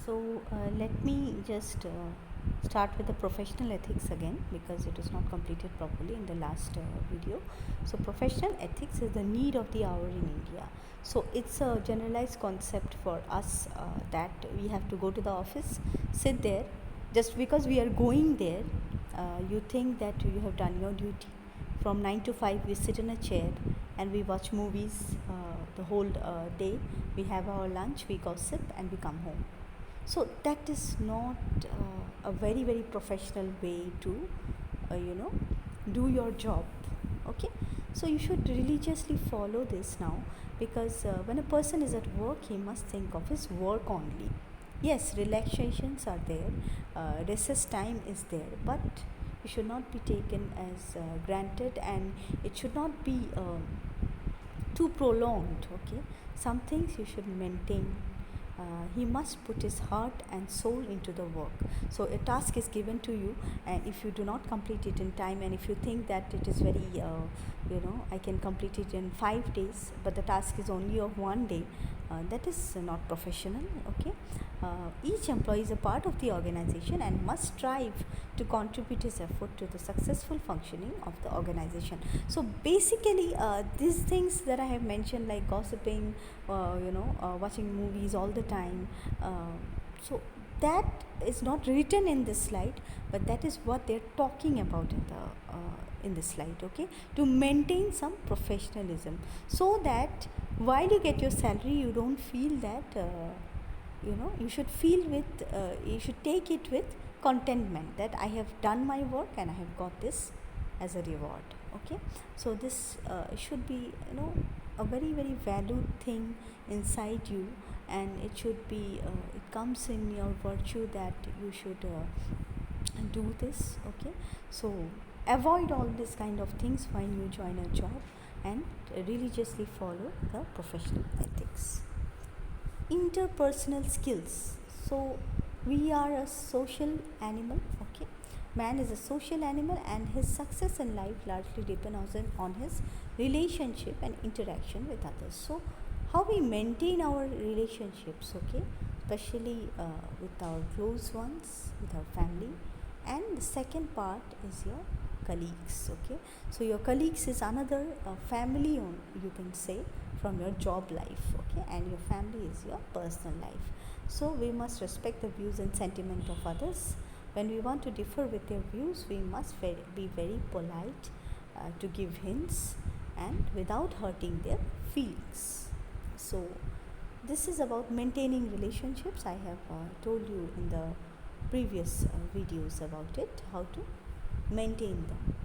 Let me just start with the professional ethics again because it was not completed properly in the last video. So, professional ethics is the need of the hour in India. So, it's a generalized concept for us that we have to go to the office, sit there. Just because we are going there, you think that you have done your duty. From 9 to 5, we sit in a chair and we watch movies the whole day. We have our lunch, we gossip, and we come home. So that is not a very professional way to do your job. Okay, so you should religiously follow this now, because when a person is at work, he must think of his work only. Yes, relaxations are there, recess time is there, but it should not be taken as granted, and it should not be too prolonged. Okay, some things you should maintain. He must put his heart and soul into the work. So a task is given to you, and if you do not complete it in time, and if you think that it is very I can complete it in 5 days, but the task is only of 1 day, that is not professional. Okay, each employee is a part of the organization and must strive to contribute his effort to the successful functioning of the organization. So basically, these things that I have mentioned, like gossiping, watching movies all the time, so that is not written in this slide, but that is what they're talking about in this slide. Okay, to maintain some professionalism, so that while you get your salary, you don't feel that you should feel with you should take it with contentment, that I have done my work and I have got this as a reward. Okay, so this should be a very valued thing inside you, and it should be it comes in your virtue that you should do this. Okay, so avoid all this kind of things when you join a job, and religiously follow the professional ethics. Interpersonal skills. So we are a social animal. Okay, man is a social animal, and his success in life largely depends on his relationship and interaction with others. So how we maintain our relationships, okay, especially with our close ones, with our family. And the second part is your colleagues. Okay, so your colleagues is another family, you can say, from your job life. Okay, and your family is your personal life. So we must respect the views and sentiment of others. When we want to differ with their views, we must be very polite to give hints and without hurting their feelings. So this is about maintaining relationships. I have told you in the previous videos about it, how to maintain them.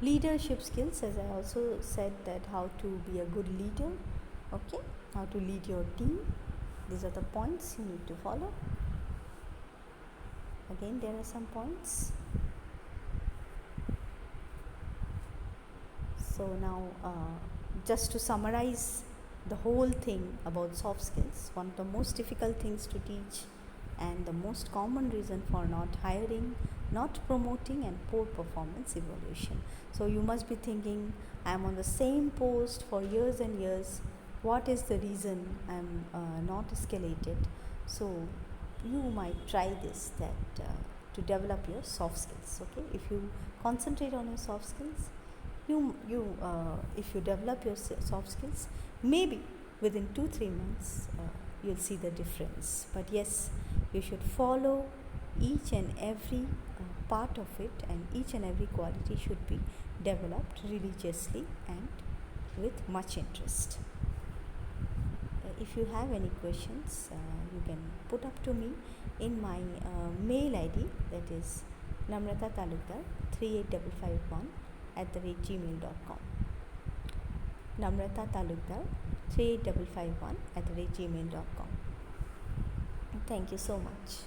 Leadership skills, as I also said, that how to be a good leader. Okay, how to lead your team. These are the points you need to follow. Again, there are some points. So now just to summarize the whole thing about soft skills, one of the most difficult things to teach, and the most common reason for not hiring, not promoting, and poor performance evaluation. So you must be thinking, I am on the same post for years and years, what is the reason I am not escalated? So you might try this, that to develop your soft skills. Okay, if you concentrate on your soft skills, if you develop your soft skills, maybe within 2-3 months you'll see the difference. But yes, you should follow each and every part of it, and each and every quality should be developed religiously and with much interest. If you have any questions, you can put up to me in my mail ID, that is namratatalukdar38551@gmail.com. namratatalukdar38551@gmail.com. Thank you so much.